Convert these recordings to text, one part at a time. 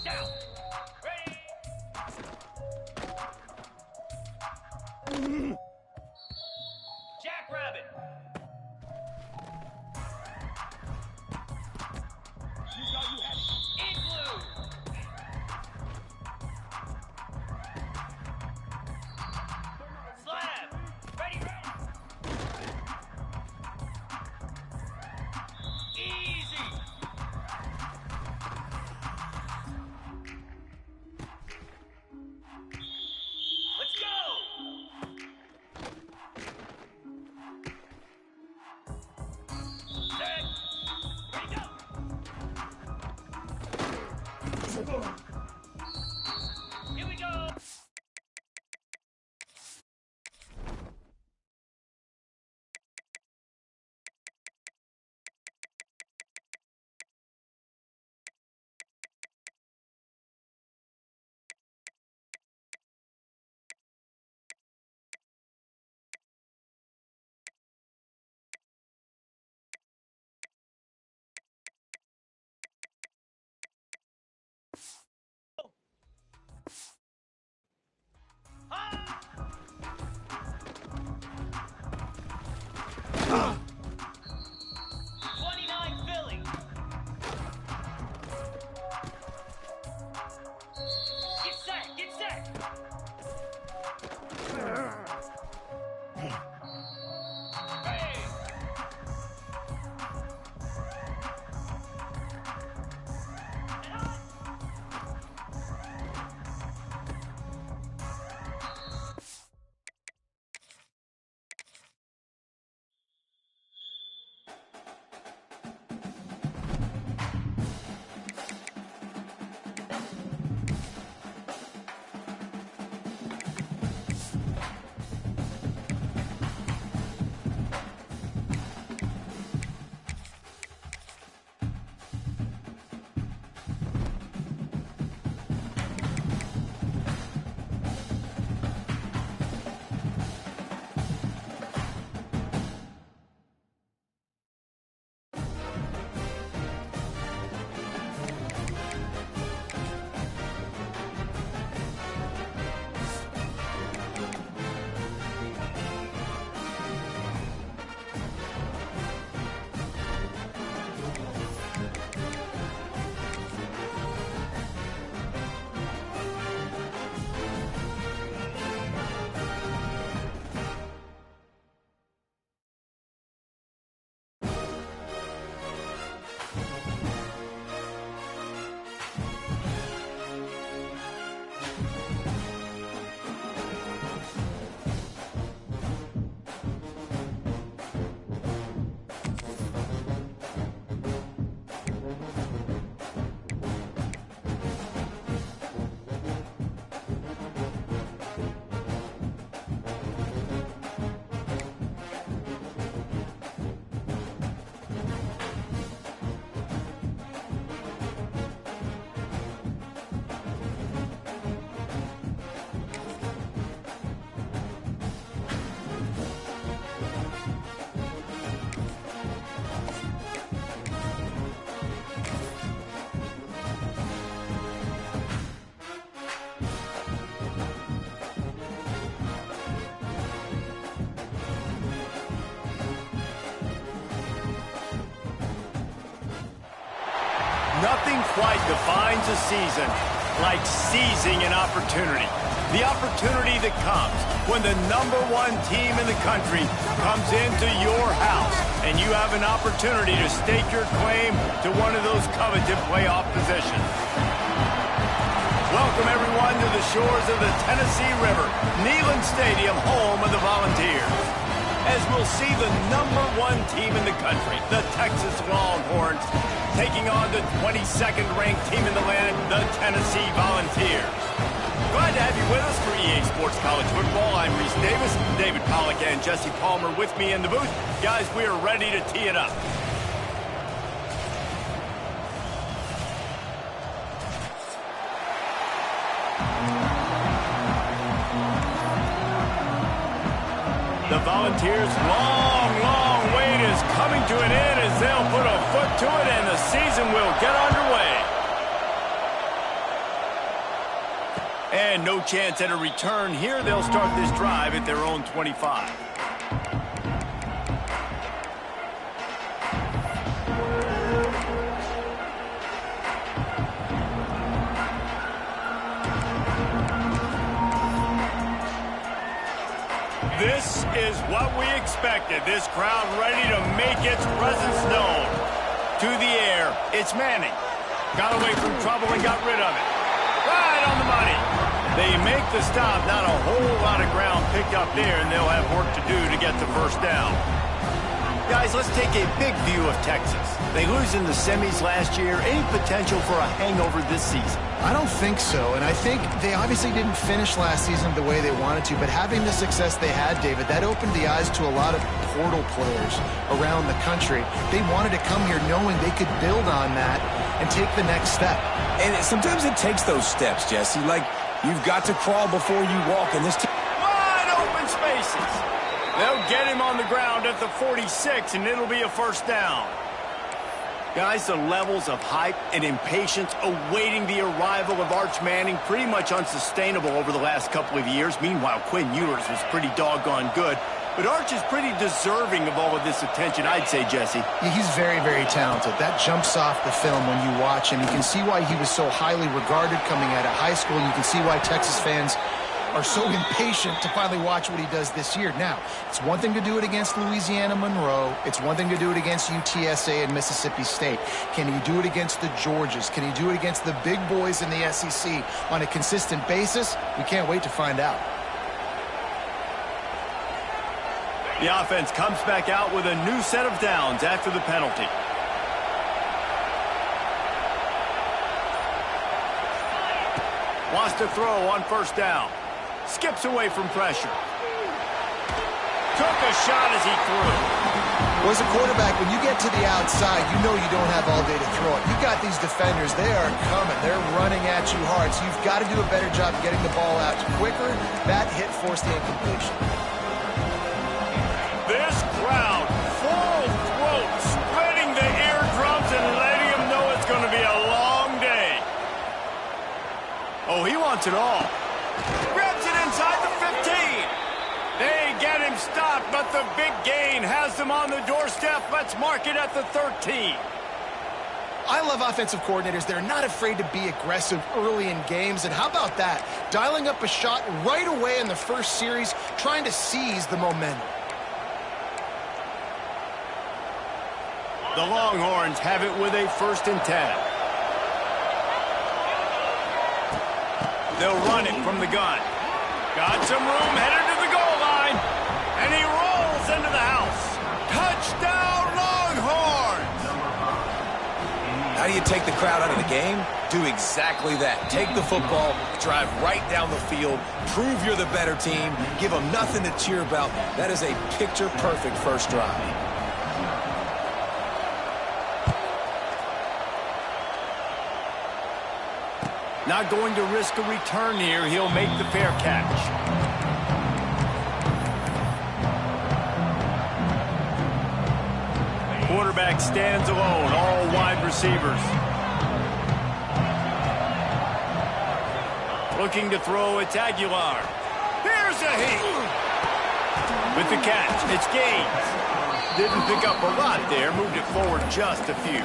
Down. Ready. Jackrabbit. Igloo. Slab. Ready, ready. Easy. Let's go. Set. Ready, go. Here we go. Ah! 29 Philly. Get set, get set. Hey. And on. Nothing quite defines a season like seizing an opportunity. The opportunity that comes when the #1 team in the country comes into your house and you have an opportunity to stake your claim to one of those coveted playoff positions. Welcome, everyone, to the shores of the Tennessee River, Neyland Stadium, home of the Volunteers. As we'll see the #1 team in the country, the Texas Longhorns, taking on the 22nd ranked team in the land, the Tennessee Volunteers. Glad to have you with us for EA Sports College Football. I'm Reese Davis, David Pollack and Jesse Palmer with me in the booth. Guys, we are ready to tee it up. The Volunteers' long wait is coming to an end as they'll put a foot to it and the season will get underway. And no chance at a return here. They'll start this drive at their own 25. This is what we expected. This crowd ready to make its presence known. To the air, it's Manning. Got away from trouble and got rid of it. Right on the money. They make the stop. Not a whole lot of ground picked up there, and they'll have work to do to get the first down. Guys, let's take a big view of Texas. They lose in the semis last year. Any potential for a hangover this season? I don't think so, and I think they obviously didn't finish last season the way they wanted to, but having the success they had, David, that opened the eyes to a lot of portal players around the country. They wanted to come here knowing they could build on that and take the next step. And sometimes it takes those steps, Jesse. Like, you've got to crawl before you walk, and this team... Wide open spaces. They'll get him on the ground at the 46, and it'll be a first down. Guys, the levels of hype and impatience awaiting the arrival of Arch Manning pretty much unsustainable over the last couple of years. Meanwhile, Quinn Ewers was pretty doggone good. But Arch is pretty deserving of all of this attention, I'd say, Jesse. Yeah, he's very, very talented. That jumps off the film when you watch him. You can see why he was so highly regarded coming out of high school. You can see why Texas fans are so impatient to finally watch what he does this year. Now, it's one thing to do it against Louisiana Monroe. It's one thing to do it against UTSA and Mississippi State. Can he do it against the Georgias? Can he do it against the big boys in the SEC on a consistent basis? We can't wait to find out. The offense comes back out with a new set of downs after the penalty. Wants to throw on first down. Skips away from pressure. Took a shot as he threw. Well, as a quarterback, when you get to the outside, you know you don't have all day to throw it. You got these defenders. They are coming. They're running at you hard. So you've got to do a better job getting the ball out quicker. That hit forced the incompletion. This crowd, full throat, spreading the eardrums and letting them know it's going to be a long day. Oh, he wants it all. Grabs it inside the 15. They get him stopped, but the big gain has them on the doorstep. Let's mark it at the 13. I love offensive coordinators. They're not afraid to be aggressive early in games. And how about that? Dialing up a shot right away in the first series, trying to seize the momentum. The Longhorns have it with a 1st and 10. They'll run it from the gun. Got some room, headed to the goal line. And he rolls into the house. Touchdown, Longhorns! How do you take the crowd out of the game? Do exactly that. Take the football, drive right down the field, prove you're the better team, give them nothing to cheer about. That is a picture-perfect first drive. Not going to risk a return here. He'll make the fair catch. Quarterback stands alone, all wide receivers. Looking to throw, it's Aguilar. Here's a heat. With the catch, it's Gaines. Didn't pick up a lot there, moved it forward just a few.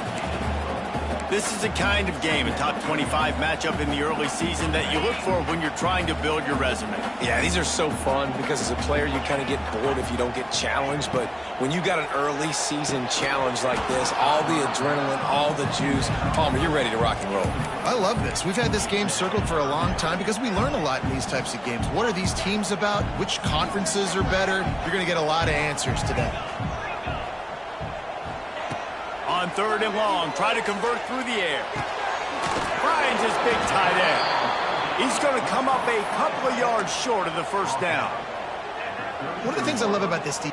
This is the kind of game, a top 25 matchup in the early season, that you look for when you're trying to build your resume. Yeah, these are so fun because as a player, you kind of get bored if you don't get challenged. But when you got an early season challenge like this, all the adrenaline, all the juice, Palmer, you're ready to rock and roll. I love this. We've had this game circled for a long time because we learn a lot in these types of games. What are these teams about? Which conferences are better? You're going to get a lot of answers today. On 3rd and long, try to convert through the air. Finds his big tight end. He's going to come up a couple of yards short of the first down. One of the things I love about this team.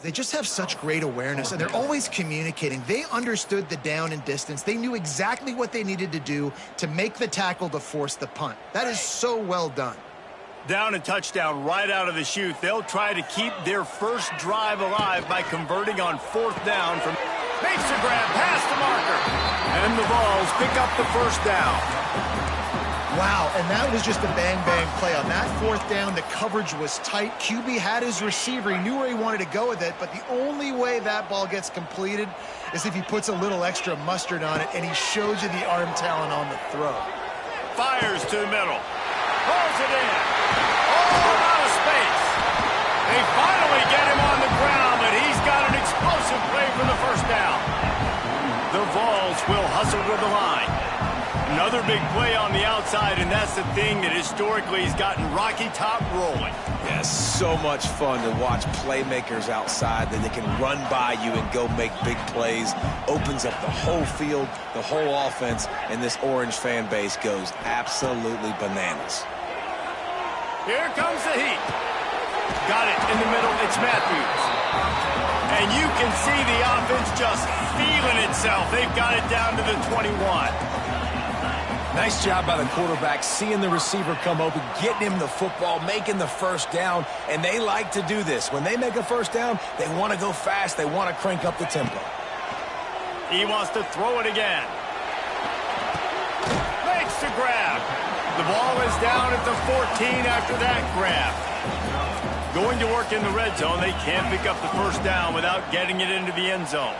they just have such great awareness, and they're always communicating. They understood the down and distance. They knew exactly what they needed to do to make the tackle to force the punt. That is so well done. Down and touchdown right out of the chute. They'll try to keep their first drive alive by converting on 4th down from... Makes a grab past the marker. And the Vols pick up the first down. Wow, and that was just a bang-bang play. On that 4th down, the coverage was tight. QB had his receiver. He knew where he wanted to go with it, but the only way that ball gets completed is if he puts a little extra mustard on it, and he shows you the arm talent on the throw. Fires to the middle. Rolls it in. All out of space. They finally get him on the ground, but he's got an explosive play for the first down. The Vols will hustle to the line. Another big play on the outside, and that's the thing that historically has gotten Rocky Top rolling. Yeah, so much fun to watch playmakers outside that they can run by you and go make big plays. Opens up the whole field, the whole offense, and this Orange fan base goes absolutely bananas. Here comes the heat. Got it in the middle. It's Matthews. And you can see the offense just feeling itself. They've got it down to the 21. Nice job by the quarterback, seeing the receiver come open, getting him the football, making the first down, and they like to do this. When they make a first down, they want to go fast. They want to crank up the tempo. He wants to throw it again. Makes the grab. The ball is down at the 14 after that grab. Going to work in the red zone. They can't pick up the first down without getting it into the end zone.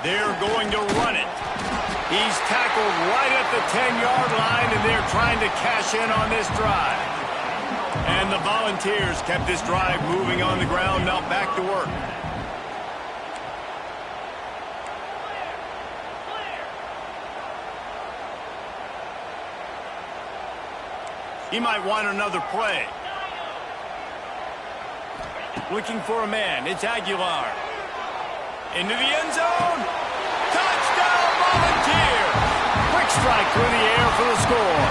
They're going to run it. He's tackled right at the 10-yard line, and they're trying to cash in on this drive. And the Volunteers kept this drive moving on the ground. Now back to work. He might want another play. Looking for a man. It's Aguilar. Into the end zone. Touchdown, Volunteers! Quick strike through the air for the score.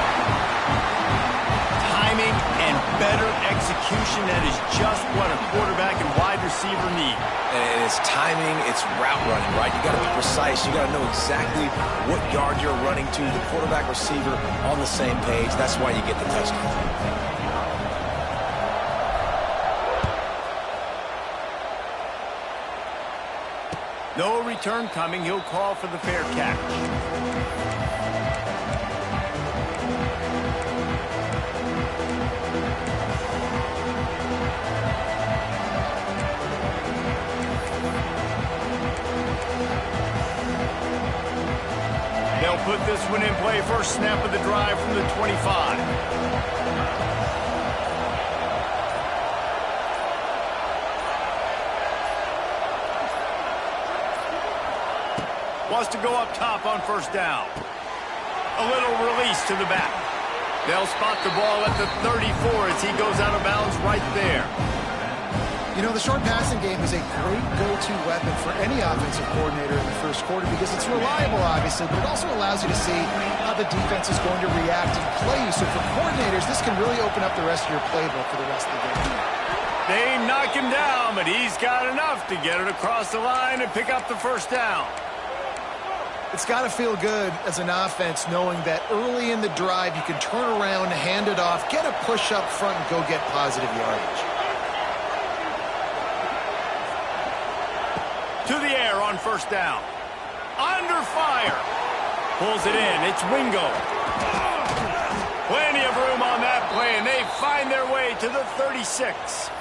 Timing and better execution. That is just what a quarterback and wide receiver need. And it's timing, it's route running, right? You got to be precise. You got to know exactly what yard you're running to. The quarterback receiver on the same page. That's why you get the touchdown. No return coming. He'll call for the fair catch. They'll put this one in play. First snap of the drive from the 25. Wants to go up top on first down. A little release to the back. They'll spot the ball at the 34 as he goes out of bounds right there. You know, the short passing game is a great go-to weapon for any offensive coordinator in the first quarter because it's reliable, obviously, but it also allows you to see how the defense is going to react and play you. So for coordinators, this can really open up the rest of your playbook for the rest of the game. They knock him down, but he's got enough to get it across the line and pick up the first down. It's got to feel good as an offense knowing that early in the drive you can turn around, hand it off, get a push up front, and go get positive yardage. To the air on first down. Under fire. Pulls it in. It's Wingo. Plenty of room on that play, and they find their way to the 36.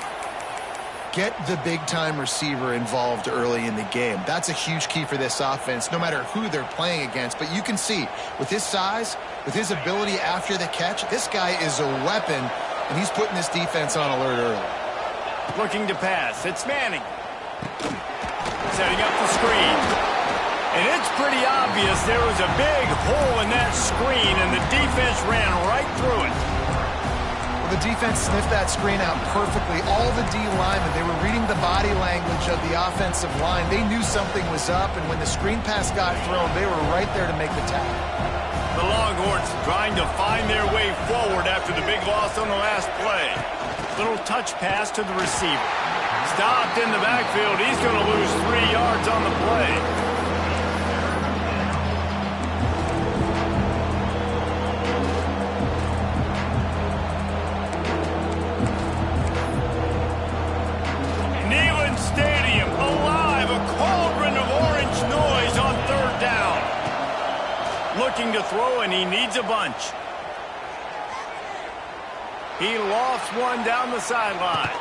Get the big-time receiver involved early in the game. That's a huge key for this offense, no matter who they're playing against. But you can see, with his size, with his ability after the catch, this guy is a weapon, and he's putting this defense on alert early. Looking to pass. It's Manning. Setting up the screen. And it's pretty obvious there was a big hole in that screen, and the defense ran right through it. The defense sniffed that screen out perfectly. All the D linemen, they were reading the body language of the offensive line. They knew something was up, and when the screen pass got thrown, they were right there to make the tackle. The Longhorns trying to find their way forward after the big loss on the last play. Little touch pass to the receiver. Stopped in the backfield. He's going to lose 3 yards on the play. Neyland Stadium alive. A cauldron of orange noise on 3rd down. Looking to throw, and he needs a bunch. He lofts one down the sideline.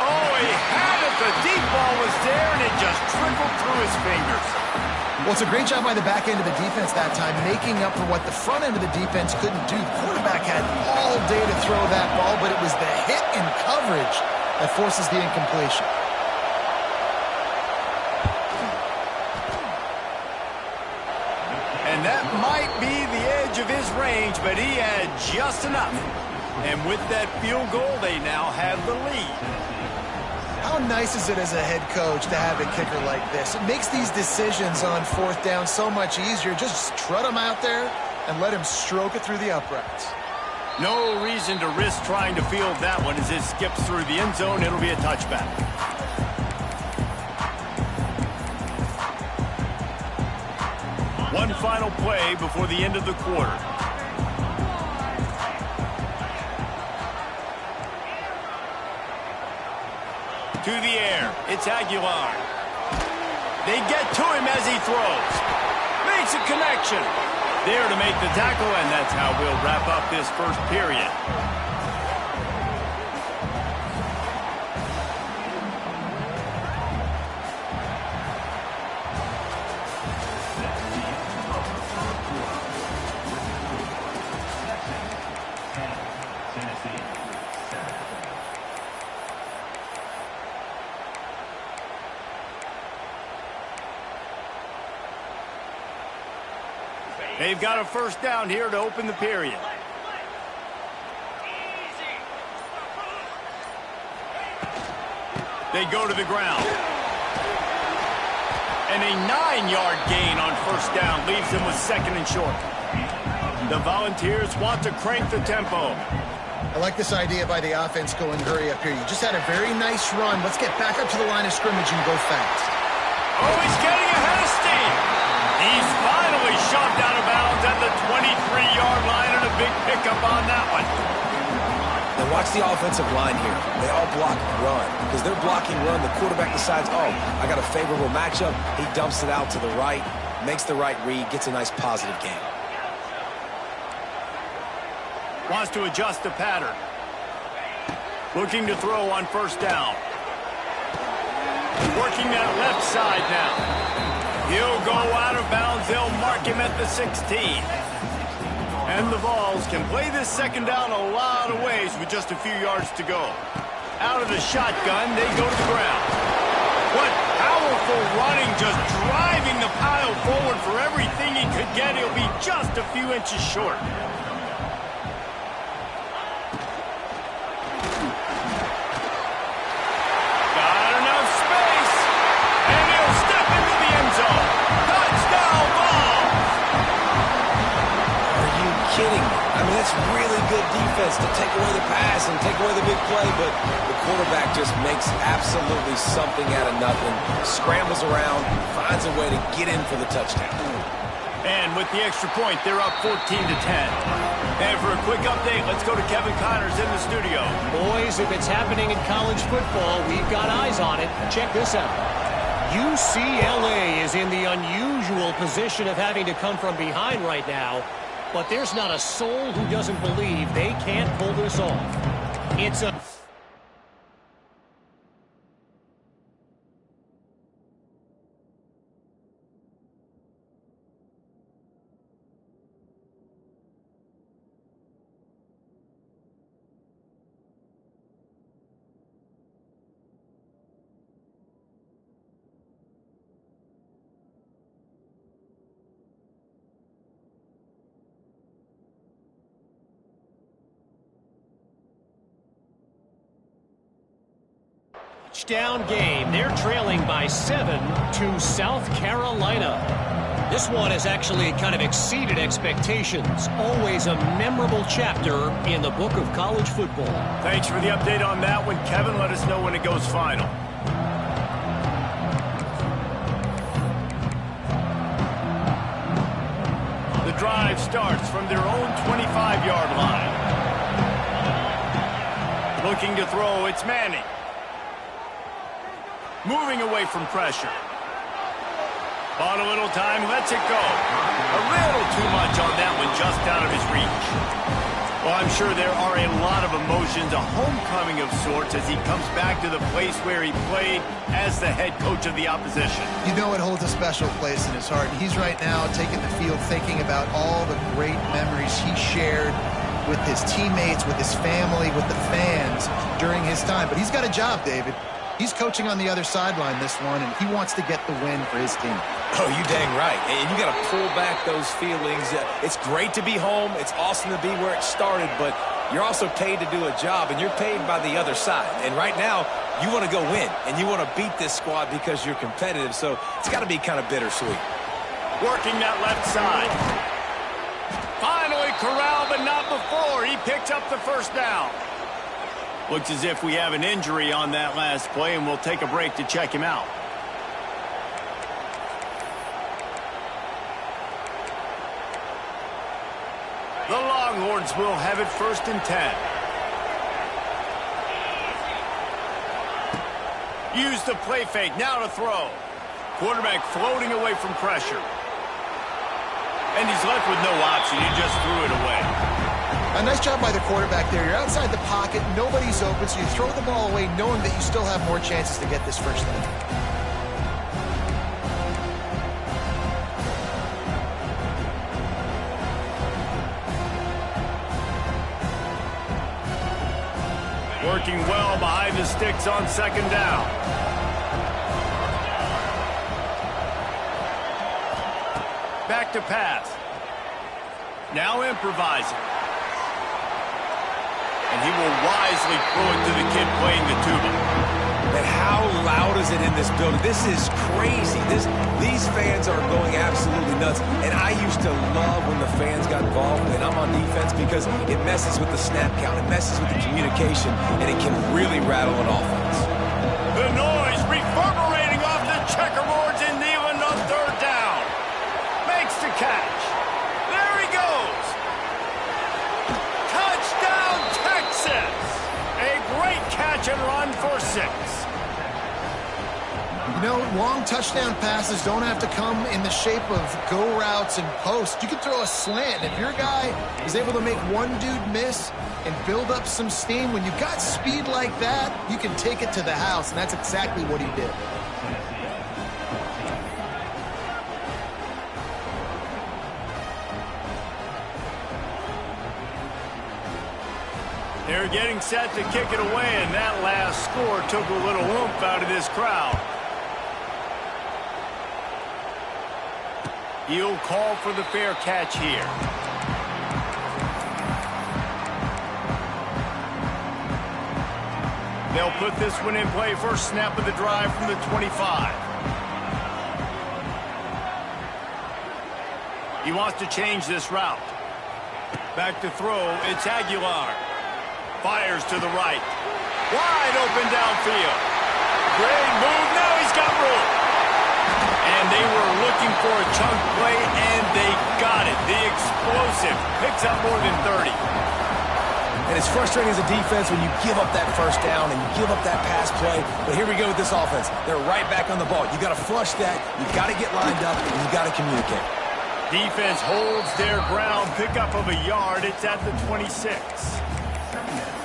Oh, he had it. The deep ball was there, and it just trickled through his fingers. Well, it's a great job by the back end of the defense that time, making up for what the front end of the defense couldn't do. The quarterback had all day to throw that ball, but it was the hit and coverage that forces the incompletion. And that might be the edge of his range, but he had just enough. And with that field goal, they now have the lead. How nice is it as a head coach to have a kicker like this? It makes these decisions on 4th down so much easier. Just trot him out there and let him stroke it through the uprights. No reason to risk trying to field that one as it skips through the end zone. It'll be a touchback. One final play before the end of the quarter. To the air. It's Aguilar. They get to him as he throws. Makes a connection. There to make the tackle, and that's how we'll wrap up this first period. They've got a first down here to open the period. They go to the ground. And a 9-yard gain on first down leaves them with 2nd and short. The Volunteers want to crank the tempo. I like this idea by the offense going hurry up here. You just had a very nice run. Let's get back up to the line of scrimmage and go fast. Oh, he's getting ahead of steam. He's finally shoved out of bounds at the 23-yard line, and a big pickup on that one. Now watch the offensive line here. They all block run. Because they're blocking run, the quarterback decides, oh, I got a favorable matchup. He dumps it out to the right, makes the right read, gets a nice positive gain. Wants to adjust the pattern. Looking to throw on first down. Working that left side now. He'll go out of bounds. They'll mark him at the 16. And the Vols can play this second down a lot of ways with just a few yards to go. Out of the shotgun, they go to the ground. What powerful running, just driving the pile forward for everything he could get. He'll be just a few inches short. That's really good defense to take away the pass and take away the big play, but the quarterback just makes absolutely something out of nothing, scrambles around, finds a way to get in for the touchdown. And with the extra point, they're up 14-10. And for a quick update, let's go to Kevin Connors in the studio. Boys, if it's happening in college football, we've got eyes on it. Check this out. UCLA is in the unusual position of having to come from behind right now. But there's not a soul who doesn't believe they can't pull this off. It's a... Down game. They're trailing by 7 to South Carolina. This one has actually kind of exceeded expectations. Always a memorable chapter in the book of college football. Thanks for the update on that one, Kevin. Let us know when it goes final. The drive starts from their own 25-yard line. Looking to throw, it's Manning. Moving away from pressure. On a little time, lets it go. A little too much on that one, just out of his reach. Well, I'm sure there are a lot of emotions, a homecoming of sorts, as he comes back to the place where he played as the head coach of the opposition. You know it holds a special place in his heart. He's right now taking the field thinking about all the great memories he shared with his teammates, with his family, with the fans during his time. But he's got a job, David. He's coaching on the other sideline this one, and he wants to get the win for his team. Oh, you dang right. And you got to pull back those feelings. It's great to be home. It's awesome to be where it started, but you're also paid to do a job, and you're paid by the other side. And right now, you want to go win, and you want to beat this squad because you're competitive, so it's got to be kind of bittersweet. Working that left side. Finally corralled, but not before. He picks up the first down. Looks as if we have an injury on that last play, and we'll take a break to check him out. The Longhorns will have it 1st and 10. Use the play fake, now to throw. Quarterback floating away from pressure. And he's left with no option, he just threw it away. A nice job by the quarterback there. You're outside the pocket, nobody's open, so you throw the ball away knowing that you still have more chances to get this first down. Working well behind the sticks on 2nd down. Back to pass. Now improvising. And he will wisely throw it to the kid playing the tuba. And how loud is it in this building? This is crazy. These fans are going absolutely nuts. And I used to love when the fans got involved, and I'm on defense, because it messes with the snap count, it messes with the communication, and it can really rattle an offense. The noise reverberating off the checkerboards in Neyland on 3rd down. Makes the catch. There he goes. Touchdown, Texas. A great catch and run for 6. You know, long touchdown passes don't have to come in the shape of go routes and posts. You can throw a slant. If your guy is able to make one dude miss and build up some steam, when you've got speed like that, you can take it to the house, and that's exactly what he did. They're getting set to kick it away, and that last score took a little oomph out of this crowd. He'll call for the fair catch here. They'll put this one in play. First snap of the drive from the 25. He wants to change this route. Back to throw. It's Aguilar. Fires to the right. Wide open downfield. Great move. Now he's got room. And they were looking for a chunk play, and they got it. The explosive picks up more than 30. And it's frustrating as a defense when you give up that first down and you give up that pass play. But here we go with this offense. They're right back on the ball. You got to flush that. You got to get lined up, and you got to communicate. Defense holds their ground. Pickup of a yard. It's at the 26.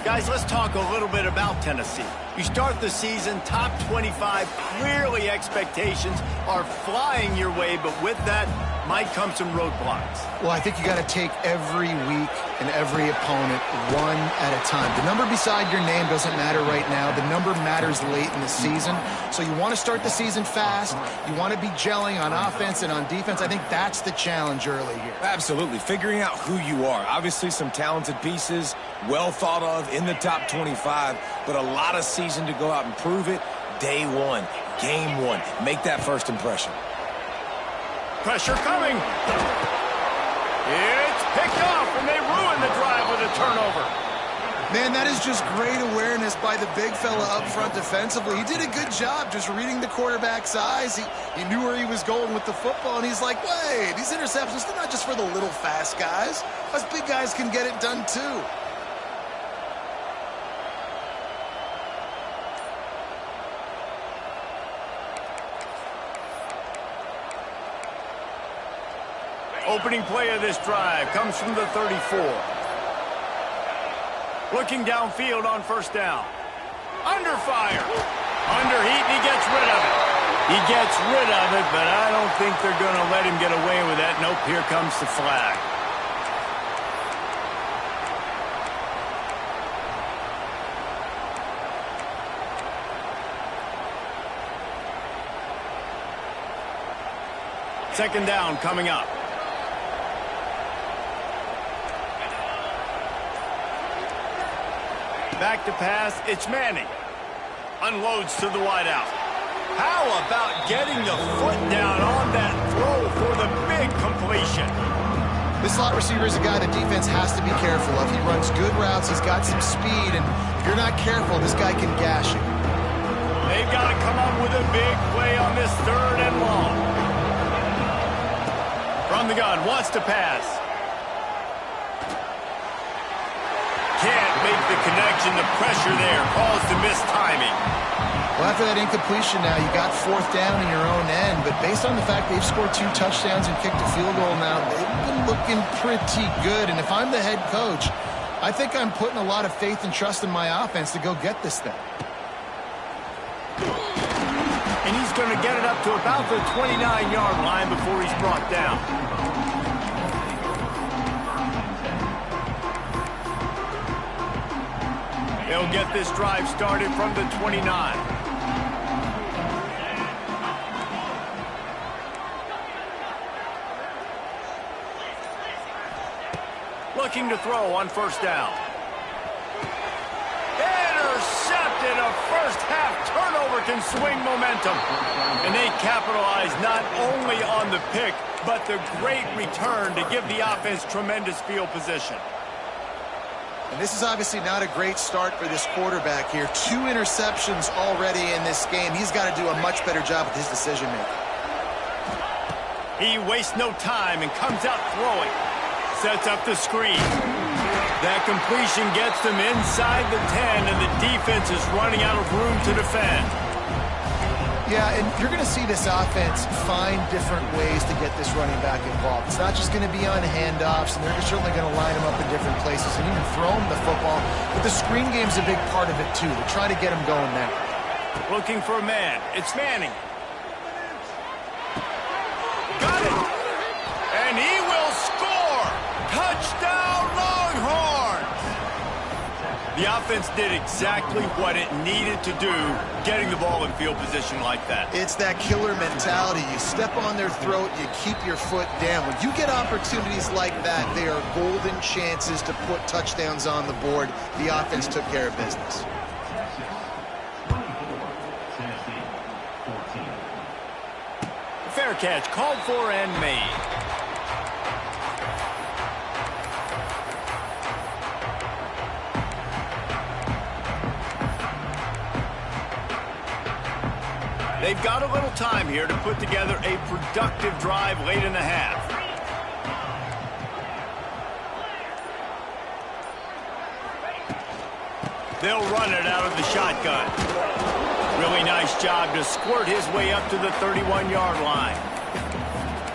Guys, let's talk a little bit about Tennessee. You start the season top 25. Clearly expectations are flying your way, but with that might come some roadblocks. Well, I think you got to take every week and every opponent one at a time. The number beside your name doesn't matter right now. The number matters late in the season. So you want to start the season fast. You want to be gelling on offense and on defense. I think that's the challenge early here. Absolutely. Figuring out who you are. Obviously some talented pieces, well thought of in the top 25, but a lot of season to go out and prove it. Day one, game one. Make that first impression. Pressure coming. It's picked off, and they ruin the drive with a turnover. Man, that is just great awareness by the big fella up front defensively. He did a good job just reading the quarterback's eyes. He knew where he was going with the football, and he's like, wait, these interceptions, they're not just for the little fast guys. Us big guys can get it done too. Opening play of this drive comes from the 34. Looking downfield on first down. Under fire. Under heat, and he gets rid of it. He gets rid of it, but I don't think they're going to let him get away with that. Nope, here comes the flag. Second down coming up. Back to pass, it's Manning. Unloads to the wideout. How about getting the foot down on that throw for the big completion? This slot receiver is a guy the defense has to be careful of. He runs good routes, he's got some speed, and if you're not careful, this guy can gash you. They've got to come up with a big play on this 3rd and long. From the gun, wants to pass. Can't make the connection. The pressure there caused the missed timing. Well, after that incompletion now, you got 4th down in your own end, but based on the fact they've scored 2 touchdowns and kicked a field goal now, they've been looking pretty good. And if I'm the head coach, I think I'm putting a lot of faith and trust in my offense to go get this thing. And he's going to get it up to about the 29-yard line before he's brought down. They'll get this drive started from the 29. Looking to throw on first down. Intercepted. A first-half turnover can swing momentum. And they capitalize not only on the pick, but the great return to give the offense tremendous field position. And this is obviously not a great start for this quarterback here. 2 interceptions already in this game. He's got to do a much better job with his decision-making. He wastes no time and comes out throwing. Sets up the screen. That completion gets them inside the 10, and the defense is running out of room to defend. Yeah, and you're going to see this offense find different ways to get this running back involved. It's not just going to be on handoffs, and they're certainly going to line him up in different places and even throw him the football. But the screen game's a big part of it, too. They're trying to get him going there. Looking for a man. It's Manning. Got it. And he will score. Touchdown, Longhorns. The offense did exactly what it needed to do, getting the ball in field position like that. It's that killer mentality. You step on their throat, you keep your foot down. When you get opportunities like that, they are golden chances to put touchdowns on the board. The offense took care of business. Fair catch, called for and made. They've got a little time here to put together a productive drive late in the half. They'll run it out of the shotgun. Really nice job to squirt his way up to the 31-yard line.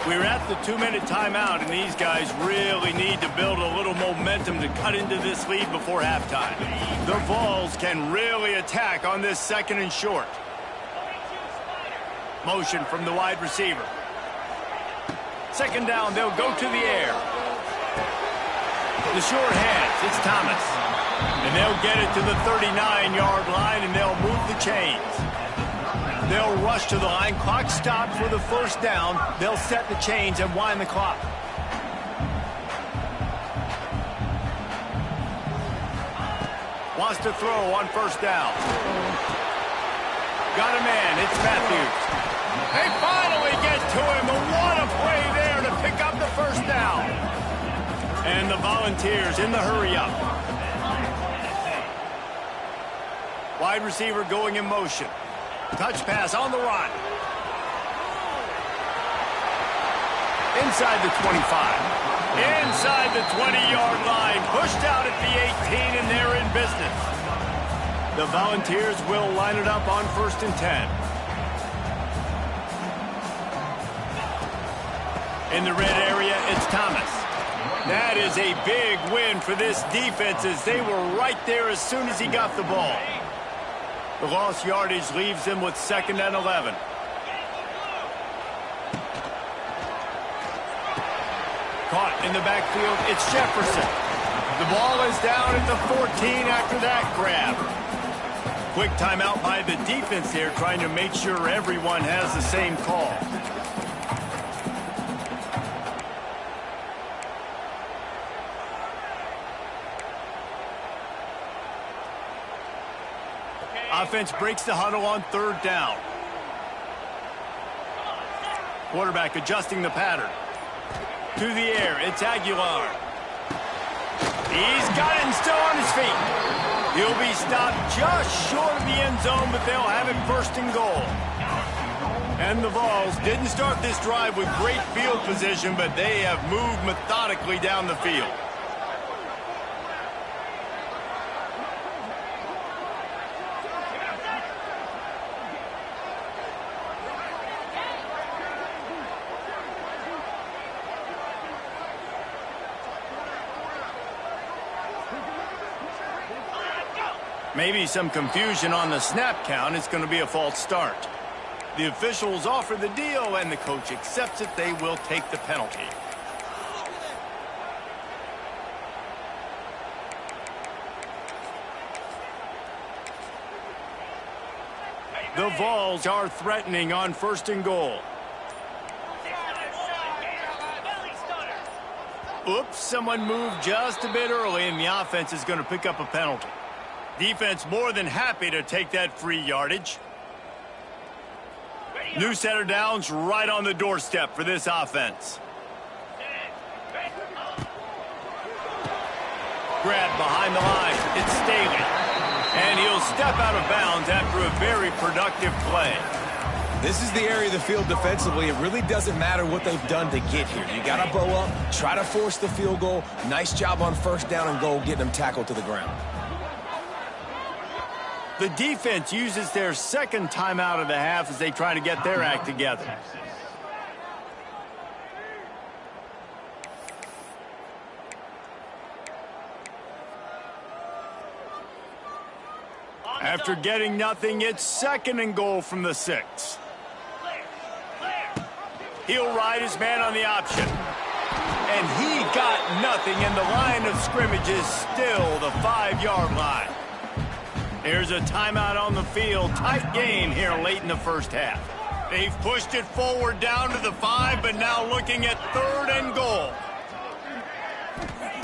We're at the 2-minute timeout, and these guys really need to build a little momentum to cut into this lead before halftime. The Vols can really attack on this 2nd and short. Motion from the wide receiver. 2nd down, they'll go to the air. The short hands, it's Thomas. And they'll get it to the 39-yard line, and they'll move the chains. They'll rush to the line. Clock stopped for the 1st down. They'll set the chains and wind the clock. Wants to throw on 1st down. Got a man. It's Matthews. They finally get to him. But what a play down. And the Volunteers in the hurry-up. Wide receiver going in motion. Touch pass on the run. Inside the 25. Inside the 20-yard line. Pushed out at the 18, and they're in business. The Volunteers will line it up on 1st and 10. In the red area, it's Thomas. That is a big win for this defense as they were right there as soon as he got the ball. The lost yardage leaves them with 2nd and 11. Caught in the backfield, it's Jefferson. The ball is down at the 14 after that grab. Quick timeout by the defense there, trying to make sure everyone has the same call. Offense breaks the huddle on 3rd down. Quarterback adjusting the pattern. To the air, it's Aguilar. He's got it and still on his feet. He'll be stopped just short of the end zone, but they'll have it 1st and goal. And the Vols didn't start this drive with great field position, but they have moved methodically down the field. Maybe some confusion on the snap count. It's going to be a false start. The officials offer the deal, and the coach accepts it. They will take the penalty. The Vols are threatening on 1st and goal. Oops, someone moved just a bit early, and the offense is going to pick up a penalty. Defense more than happy to take that free yardage. New set of downs right on the doorstep for this offense. Grab behind the line. It's Staley. And he'll step out of bounds after a very productive play. This is the area of the field defensively. It really doesn't matter what they've done to get here. You got to bow up, try to force the field goal. Nice job on 1st down and goal, getting them tackled to the ground. The defense uses their 2nd timeout of the half as they try to get their act together. After getting nothing, it's 2nd and goal from the 6. He'll ride his man on the option. And he got nothing, and the line of scrimmage is still the 5-yard line. There's a timeout on the field. Tight game here late in the 1st half. They've pushed it forward down to the 5, but now looking at 3rd and goal.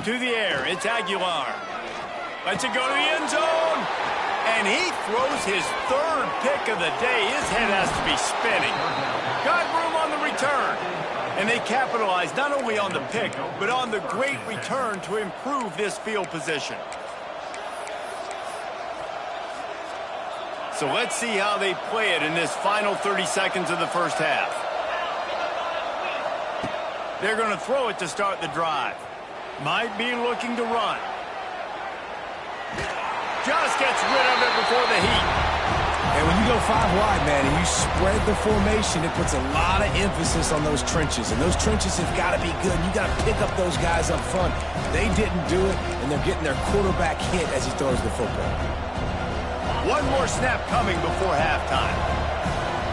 To the air, it's Aguilar. Lets it go to the end zone. And he throws his 3rd pick of the day. His head has to be spinning. Got room on the return. And they capitalize not only on the pick, but on the great return to improve this field position. So let's see how they play it in this final 30 seconds of the 1st half. They're going to throw it to start the drive. Might be looking to run. Just gets rid of it before the heat. And when you go 5 wide, man, and you spread the formation, it puts a lot of emphasis on those trenches. And those trenches have got to be good. You got to pick up those guys up front. They didn't do it, and they're getting their quarterback hit as he throws the football. One more snap coming before halftime.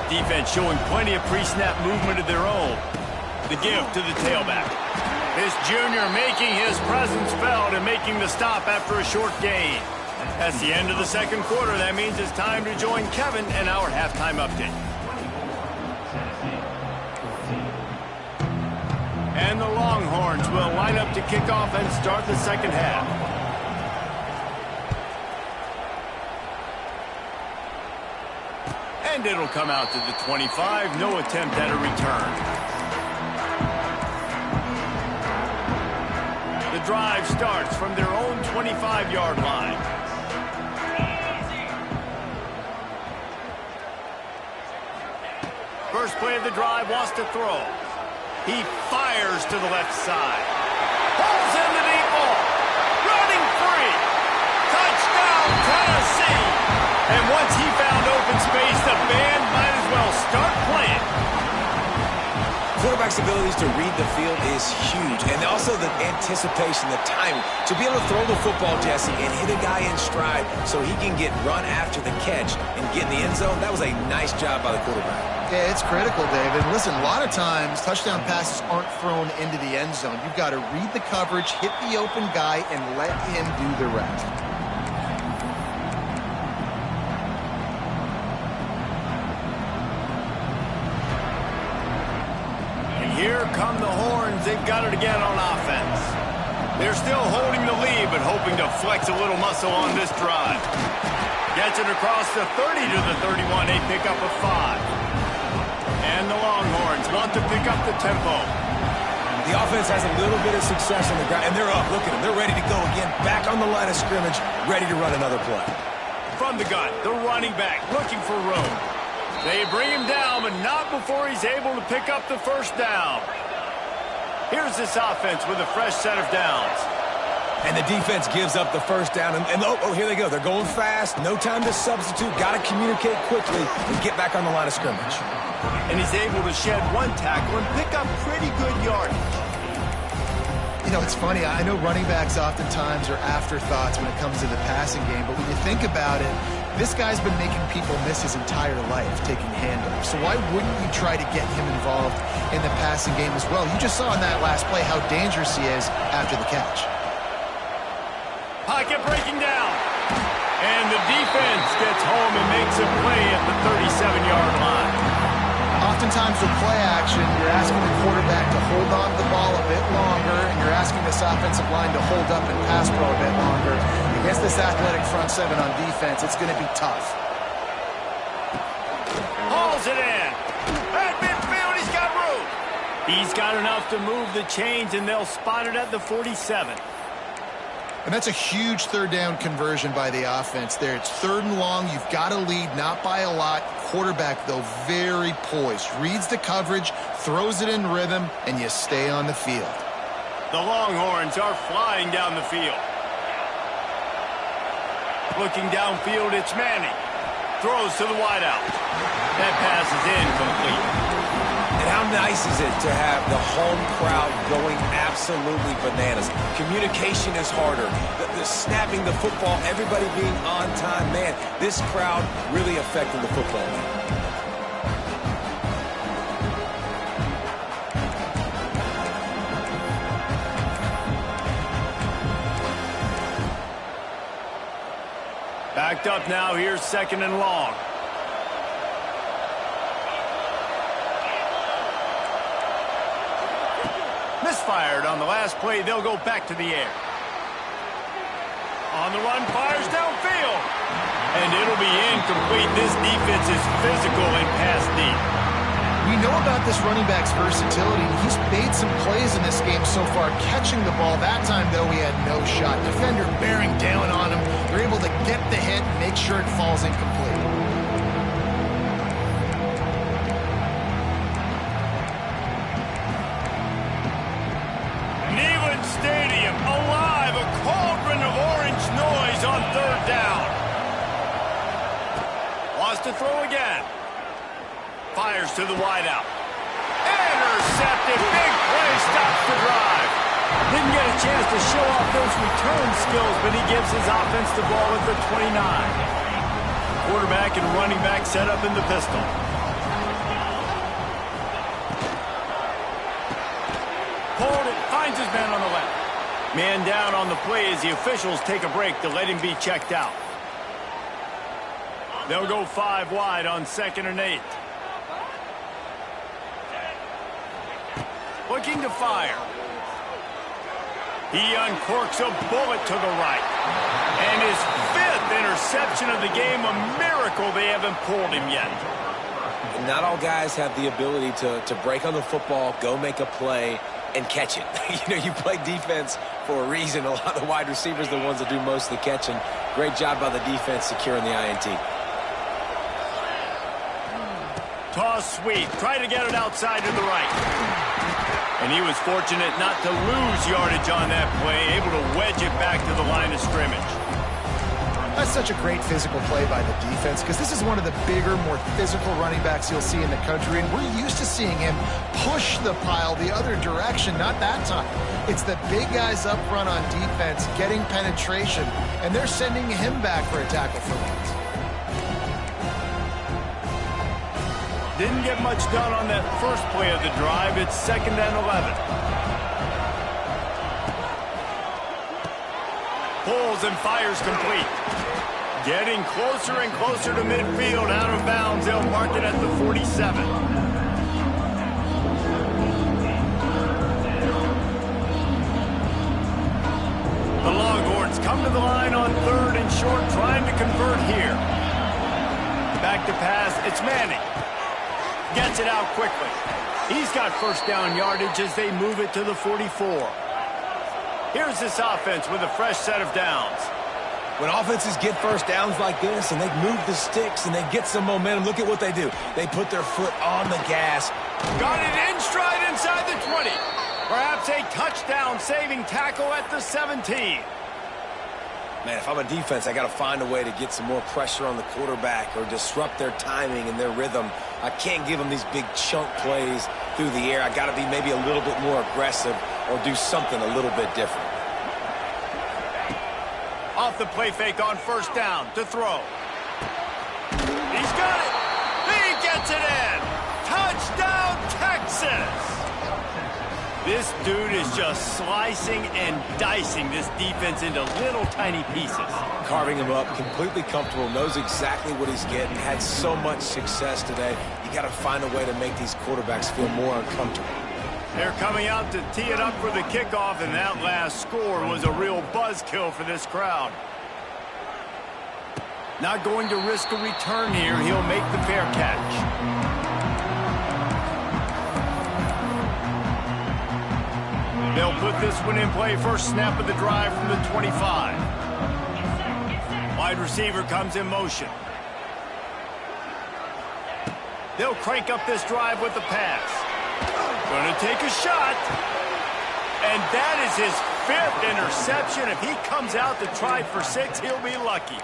Defense showing plenty of pre-snap movement of their own. The give to the tailback. This junior making his presence felt and making the stop after a short gain. That's the end of the 2nd quarter. That means it's time to join Kevin and our halftime update. And the Longhorns will line up to kick off and start the 2nd half. And it'll come out to the 25. No attempt at a return. drive starts from their own 25-yard line. First play of the drive, wants to throw. He fires to the left side. Pulls in the deep ball. Running free. Touchdown, Tennessee. And once he found open space, the band might as well start playing. Quarterback's abilities to read the field is huge. And also the anticipation, the timing. To be able to throw the football, Jesse, and hit a guy in stride so he can get run after the catch and get in the end zone, that was a nice job by the quarterback. Yeah, it's critical, David. Listen, a lot of times touchdown passes aren't thrown into the end zone. You've got to read the coverage, hit the open guy, and let him do the rest. And here come the Horns. They've got it again on offense. They're still holding the lead, but hoping to flex a little muscle on this drive. Gets it across the 30 to the 31. They pick up a 5. And the Longhorns want to pick up the tempo. The offense has a little bit of success on the ground, and they're up. Look at them. They're ready to go again. Back on the line of scrimmage, ready to run another play. From the gun, the running back looking for room. They bring him down, but not before he's able to pick up the first down. Here's this offense with a fresh set of downs. And the defense gives up the first down. And here they go. They're going fast. No time to substitute. Got to communicate quickly and get back on the line of scrimmage. And he's able to shed one tackle and pick up pretty good yardage. You know, it's funny. I know running backs oftentimes are afterthoughts when it comes to the passing game, but when you think about it, this guy's been making people miss his entire life taking handoffs. So why wouldn't you try to get him involved in the passing game as well? You just saw in that last play how dangerous he is after the catch. Pocket breaking down. And the defense gets home and makes a play at the 37-yard line. Oftentimes with play action, you're asking the quarterback to hold on to the ball a bit longer, and you're asking this offensive line to hold up and pass pro a bit longer. Against this athletic front seven on defense, it's going to be tough. Hauls it in. At midfield, he's got room. He's got enough to move the chains, and they'll spot it at the 47. And that's a huge third down conversion by the offense there. It's 3rd and long. You've got to lead, not by a lot. Quarterback, though, very poised. Reads the coverage, throws it in rhythm, and you stay on the field. The Longhorns are flying down the field. Looking downfield, it's Manning. Throws to the wideout. That pass is incomplete. And how nice is it to have the home crowd going absolutely bananas? Communication is harder. The snapping the football, everybody being on time. Man, this crowd really affecting the football game. Backed up now, here's 2nd and long. Misfired on the last play, they'll go back to the air. On the run, fires downfield. And it'll be incomplete. This defense is physical and pass deep. We know about this running back's versatility. He's made some plays in this game so far, catching the ball. That time, though, he had no shot. Defender bearing down on him. They're able to get the hit and make sure it falls incomplete. Stadium alive, a cauldron of orange noise on 3rd down. Wants to throw again. Fires to the wideout. Intercepted, big play, stops the drive. Didn't get a chance to show off those return skills, but he gives his offense the ball at the 29. Quarterback and running back set up in the pistol. Hold it, finds his man on the left. Man down on the play as the officials take a break to let him be checked out. They'll go 5 wide on 2nd and 8. Looking to fire. He uncorks a bullet to the right. And his 5th interception of the game, a miracle they haven't pulled him yet. Not all guys have the ability to break on the football, go make a play, and catch it. You play defense for a reason. A lot of the wide receivers are the ones that do most of the catching. Great job by the defense securing the INT. Toss sweep. Try to get it outside to the right. And he was fortunate not to lose yardage on that play, able to wedge it back to the line of scrimmage. That's such a great physical play by the defense because this is one of the bigger, more physical running backs you'll see in the country, and we're used to seeing him push the pile the other direction, not that time. It's the big guys up front on defense getting penetration, and they're sending him back for a tackle for loss. Didn't get much done on that first play of the drive. It's 2nd and 11. Pulls and fires complete. Getting closer and closer to midfield, out of bounds. They'll mark it at the 47. The Longhorns come to the line on 3rd and short, trying to convert here. Back to pass. It's Manning. Gets it out quickly. He's got first down yardage as they move it to the 44. Here's this offense with a fresh set of downs. When offenses get first downs like this and they move the sticks and they get some momentum, look at what they do. They put their foot on the gas. Got it in stride inside the 20. Perhaps a touchdown-saving tackle at the 17. Man, if I'm a defense, I got to find a way to get some more pressure on the quarterback or disrupt their timing and their rhythm. I can't give them these big chunk plays through the air. I got to be maybe a little bit more aggressive or do something a little bit different. Off the play fake on first down to throw. He's got it. He gets it in. Touchdown, Texas. This dude is just slicing and dicing this defense into little tiny pieces. Carving him up, completely comfortable, knows exactly what he's getting, had so much success today. You got to find a way to make these quarterbacks feel more uncomfortable. They're coming out to tee it up for the kickoff, and that last score was a real buzzkill for this crowd. Not going to risk a return here. He'll make the fair catch. They'll put this one in play. First snap of the drive from the 25. Wide receiver comes in motion. They'll crank up this drive with the pass. Going to take a shot. And that is his 5th interception. If he comes out to try for 6, he'll be lucky.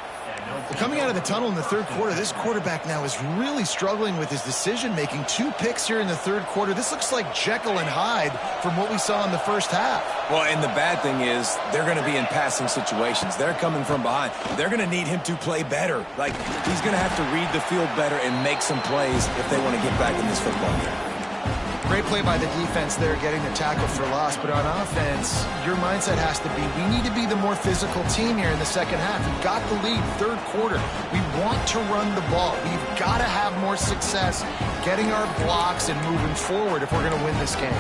Well, coming out of the tunnel in the 3rd quarter, this quarterback now is really struggling with his decision-making. 2 picks here in the 3rd quarter. This looks like Jekyll and Hyde from what we saw in the first half. Well, and the bad thing is they're going to be in passing situations. They're coming from behind. They're going to need him to play better. Like, he's going to have to read the field better and make some plays if they want to get back in this football game. Great play by the defense there, getting the tackle for loss. But on offense, your mindset has to be, we need to be the more physical team here in the second half. We've got the lead, 3rd quarter. We want to run the ball. We've got to have more success getting our blocks and moving forward if we're going to win this game.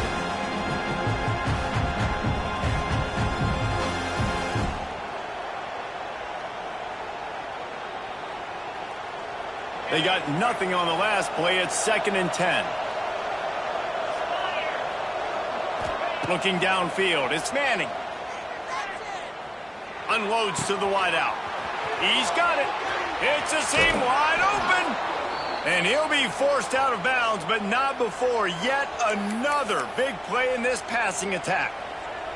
They got nothing on the last play. It's 2nd and 10. Looking downfield, it's Manning. Unloads to the wideout. He's got it. It's a seam wide open. And he'll be forced out of bounds, but not before yet another big play in this passing attack.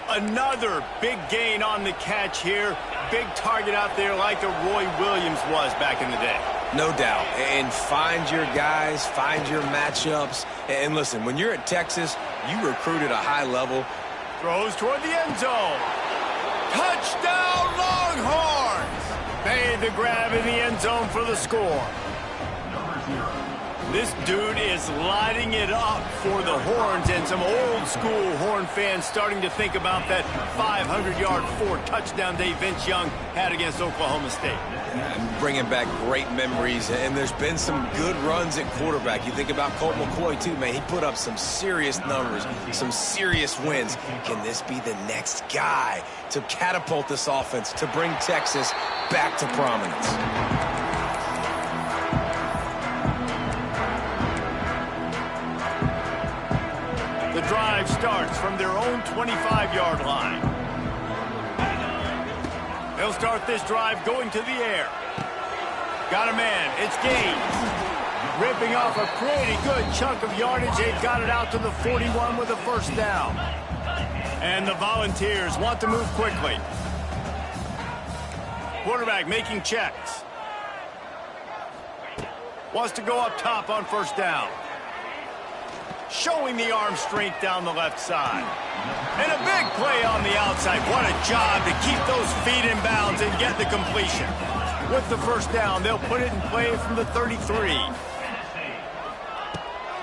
Another big gain on the catch here. Big target out there like the Roy Williams was back in the day. No doubt. And find your guys, find your matchups. And listen, when you're at Texas, you recruit at a high level. Throws toward the end zone. Touchdown, Longhorns! Made the grab in the end zone for the score. This dude is lighting it up for the Horns, and some old-school Horn fans starting to think about that 500-yard 4-touchdown day Vince Young had against Oklahoma State. Bringing back great memories, and there's been some good runs at quarterback. You think about Colt McCoy, too, man. He put up some serious numbers, some serious wins. Can this be the next guy to catapult this offense, to bring Texas back to prominence? The drive starts from their own 25-yard line. They'll start this drive going to the air. Got a man. It's gained. Ripping off a pretty good chunk of yardage. They've got it out to the 41 with a first down. And the Volunteers want to move quickly. Quarterback making checks. Wants to go up top on first down. Showing the arm strength down the left side. And a big play on the outside. What a job to keep those feet in bounds and get the completion. With the first down, they'll put it in play from the 33.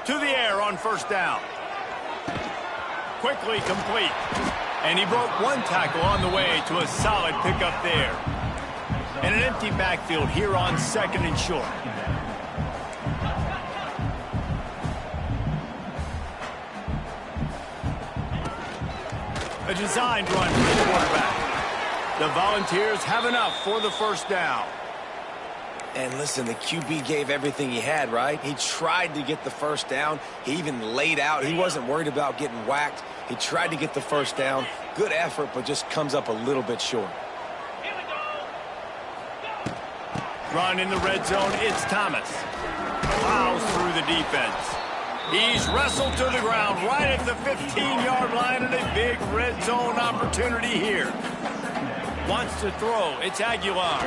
To the air on first down. Quickly complete. And he broke one tackle on the way to a solid pickup there. And an empty backfield here on second and short. A designed run for the quarterback. The Volunteers have enough for the first down. And listen, the QB gave everything he had, right? He tried to get the first down. He even laid out. He wasn't worried about getting whacked. He tried to get the first down. Good effort, but just comes up a little bit short. Run in the red zone, it's Thomas. Plows through the defense. He's wrestled to the ground right at the 15-yard line, and a big red zone opportunity here. Wants to throw. It's Aguilar.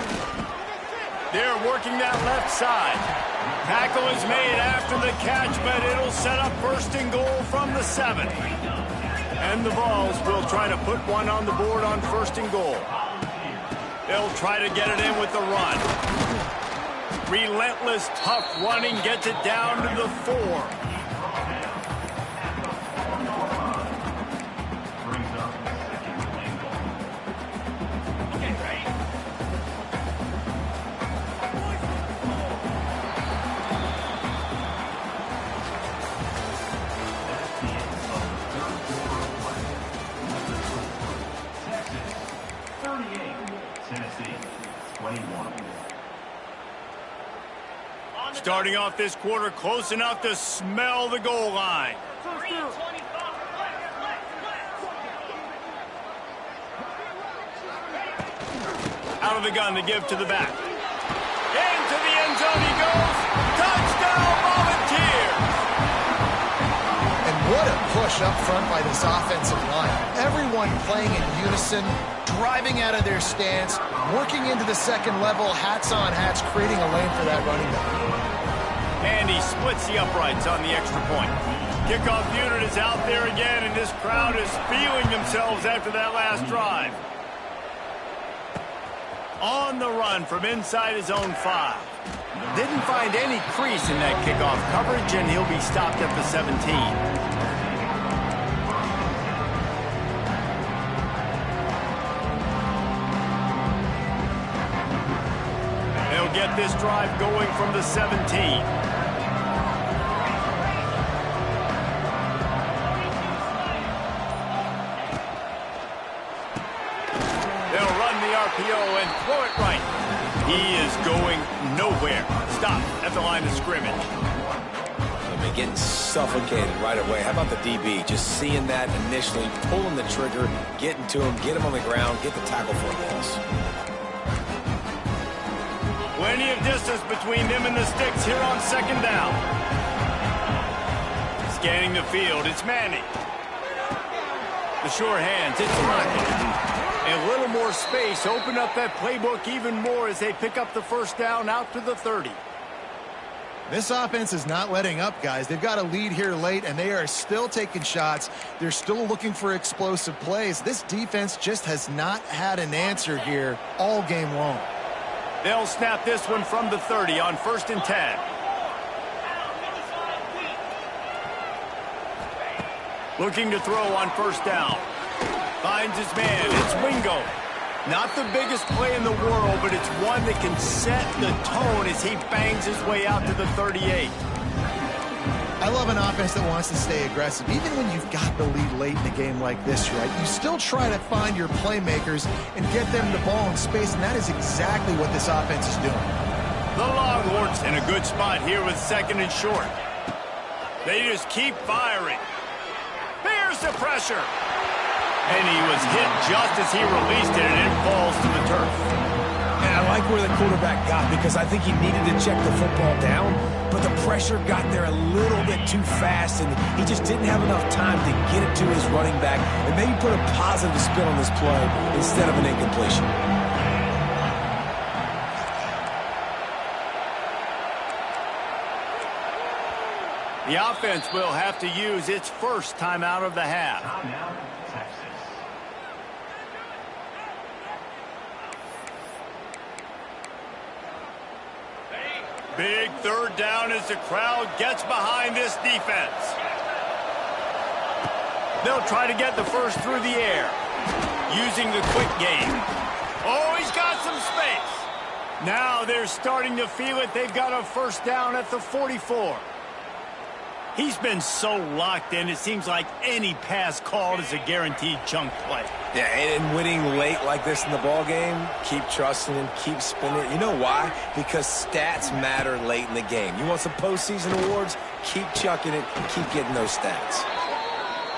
They're working that left side. Tackle is made after the catch, but it'll set up first and goal from the 7. And the Vols will try to put one on the board on first and goal. They'll try to get it in with the run. Relentless, tough running gets it down to the 4. Starting off this quarter close enough to smell the goal line. Out of the gun to give to the back. Into the end zone he goes. Touchdown, Volunteers! And what a push up front by this offensive line. Everyone playing in unison, driving out of their stance, working into the second level, hats on hats, creating a lane for that running back. And he splits the uprights on the extra point. Kickoff unit is out there again, and this crowd is feeling themselves after that last drive. On the run from inside his own 5. Didn't find any crease in that kickoff coverage, and he'll be stopped at the 17. They'll get this drive going from the 17. And throw it right. He is going nowhere. Stop at the line of scrimmage. I mean, getting suffocated right away. How about the DB? Just seeing that initially, pulling the trigger, getting to him, get him on the ground, get the tackle for a loss. Plenty of distance between them and the sticks here on second down. Scanning the field, it's Manning. The sure hands, it's Lockett. A little more space, open up that playbook even more as they pick up the first down out to the 30. This offense is not letting up, guys. They've got a lead here late, and they are still taking shots. They're still looking for explosive plays. This defense just has not had an answer here all game long. They'll snap this one from the 30 on 1st and 10. Looking to throw on first down. Finds his man. It's Wingo. Not the biggest play in the world, but it's one that can set the tone as he bangs his way out to the 38. I love an offense that wants to stay aggressive. Even when you've got the lead late in a game like this, right, you still try to find your playmakers and get them the ball in space, and that is exactly what this offense is doing. The Longhorns in a good spot here with second and short. They just keep firing. Here's Here's the pressure. And he was hit just as he released it, and it falls to the turf. And I like where the quarterback got because I think he needed to check the football down, but the pressure got there a little bit too fast, and he just didn't have enough time to get it to his running back and maybe put a positive spin on this play instead of an incompletion. The offense will have to use its first timeout of the half. Big third down as the crowd gets behind this defense. They'll try to get the first through the air, using the quick game. Oh, he's got some space. Now they're starting to feel it. They've got a first down at the 44. He's been so locked in, it seems like any pass called is a guaranteed chunk play. Yeah, and winning late like this in the ball game, keep trusting him, keep spinning. You know why? Because stats matter late in the game. You want some postseason awards? Keep chucking it, keep getting those stats.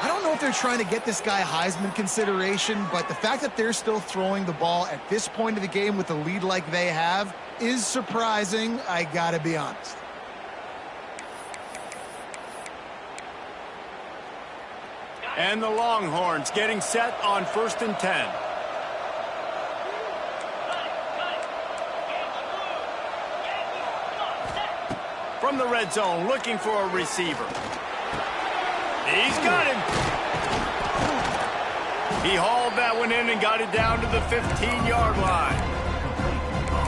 I don't know if they're trying to get this guy Heisman consideration, but the fact that they're still throwing the ball at this point of the game with a lead like they have is surprising, I gotta be honest. And the Longhorns getting set on 1st and 10. From the red zone, looking for a receiver. He's got him. He hauled that one in and got it down to the 15-yard line.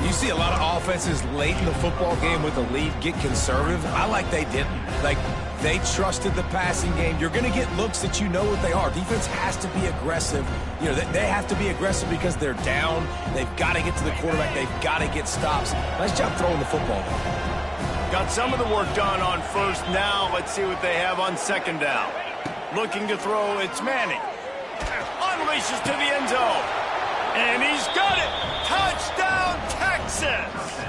You see a lot of offenses late in the football game with the lead get conservative. I like they didn't. Like, they trusted the passing game. You're going to get looks that you know what they are. Defense has to be aggressive. You know, they have to be aggressive because they're down. They've got to get to the quarterback. They've got to get stops. Nice job throwing the football. Got some of the work done on first. Now let's see what they have on second down. Looking to throw, it's Manning. Unleashes to the end zone. And he's got it. Touchdown, Texas.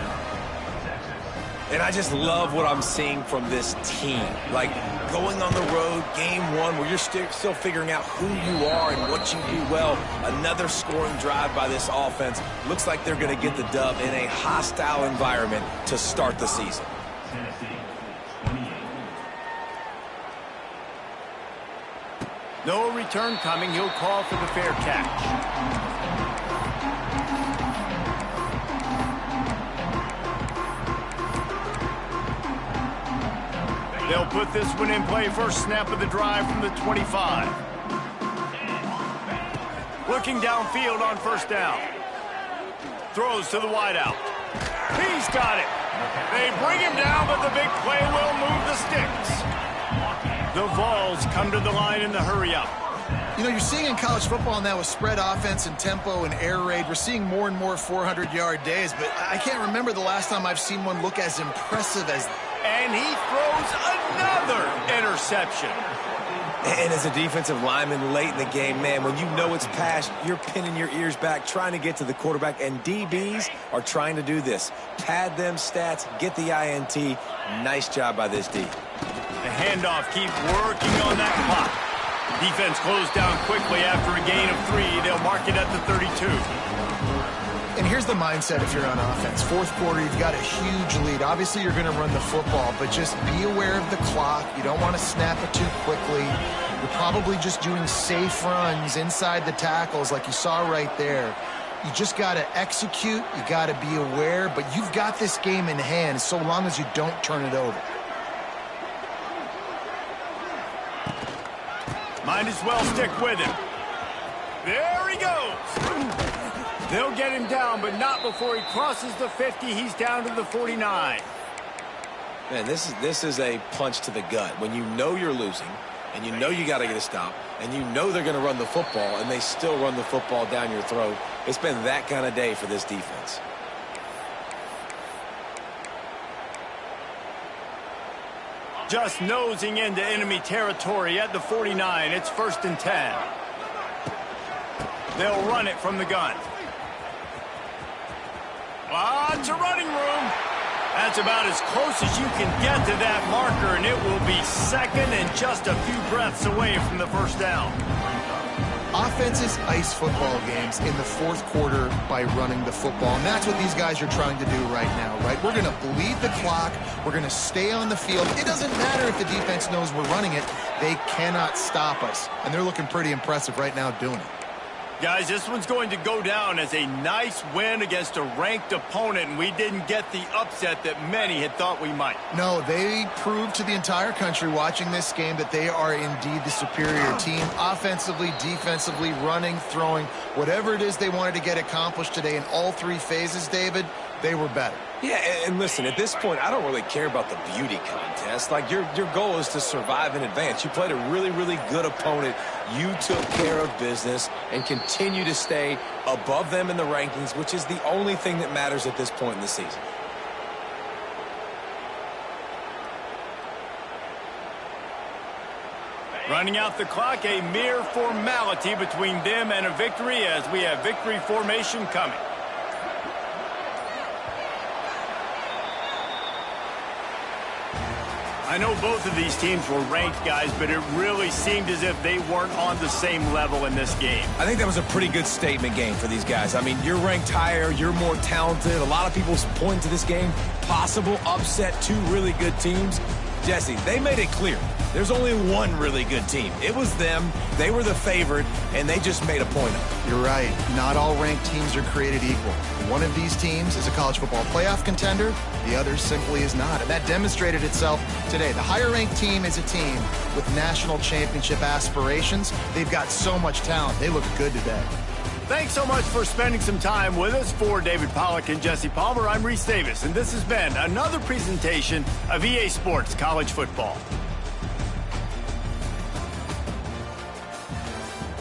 And I just love what I'm seeing from this team. Like, going on the road, game one, where you're still figuring out who you are and what you do well. Another scoring drive by this offense. Looks like they're going to get the dub in a hostile environment to start the season. No return coming. He'll call for the fair catch. They'll put this one in play. First snap of the drive from the 25. Looking downfield on first down. Throws to the wideout. He's got it. They bring him down, but the big play will move the sticks. The Vols come to the line in the hurry-up. You know, you're seeing in college football now with spread offense and tempo and air raid, we're seeing more and more 400-yard days, but I can't remember the last time I've seen one look as impressive as... And he throws another interception. And as a defensive lineman late in the game, man, when you know it's past, you're pinning your ears back, trying to get to the quarterback, and DBs are trying to do this. Pad them stats, get the INT. Nice job by this D. The handoff keeps working on that clock. Defense closed down quickly after a gain of 3. They'll mark it at the 32. And here's the mindset if you're on offense. Fourth quarter, you've got a huge lead. Obviously, you're going to run the football, but just be aware of the clock. You don't want to snap it too quickly. You're probably just doing safe runs inside the tackles like you saw right there. You just got to execute. You got to be aware, but you've got this game in hand so long as you don't turn it over. Might as well stick with him. There he goes. They'll get him down, but not before he crosses the 50. He's down to the 49. Man, this is a punch to the gut. When you know you're losing, and you know you got to get a stop, and you know they're going to run the football, and they still run the football down your throat. It's been that kind of day for this defense. Just nosing into enemy territory at the 49. It's 1st and 10. They'll run it from the gun. Lots of running room. That's about as close as you can get to that marker, and it will be second and just a few breaths away from the first down. Offenses ice football games in the fourth quarter by running the football, and that's what these guys are trying to do right now, right? We're going to bleed the clock. We're going to stay on the field. It doesn't matter if the defense knows we're running it. They cannot stop us, and they're looking pretty impressive right now doing it. Guys, this one's going to go down as a nice win against a ranked opponent, and we didn't get the upset that many had thought we might. No, they proved to the entire country watching this game that they are indeed the superior team. Offensively, defensively, running, throwing, whatever it is they wanted to get accomplished today in all three phases, David, they were better. Yeah, and listen, at this point, I don't really care about the beauty contest. Like, your goal is to survive and advance. You played a really, really good opponent. You took care of business and continue to stay above them in the rankings, which is the only thing that matters at this point in the season. Running out the clock, a mere formality between them and a victory as we have victory formation coming. I know both of these teams were ranked, guys, but it really seemed as if they weren't on the same level in this game. I think that was a pretty good statement game for these guys. I mean, you're ranked higher, you're more talented. A lot of people point to this game, possible upset, two really good teams. Jesse, they made it clear. There's only one really good team. It was them. They were the favorite, and they just made a point of it. You're right. Not all ranked teams are created equal. One of these teams is a college football playoff contender. The other simply is not, and that demonstrated itself today. The higher-ranked team is a team with national championship aspirations. They've got so much talent. They look good today. Thanks so much for spending some time with us. For David Pollack and Jesse Palmer, I'm Reese Davis, and this has been another presentation of EA Sports College Football.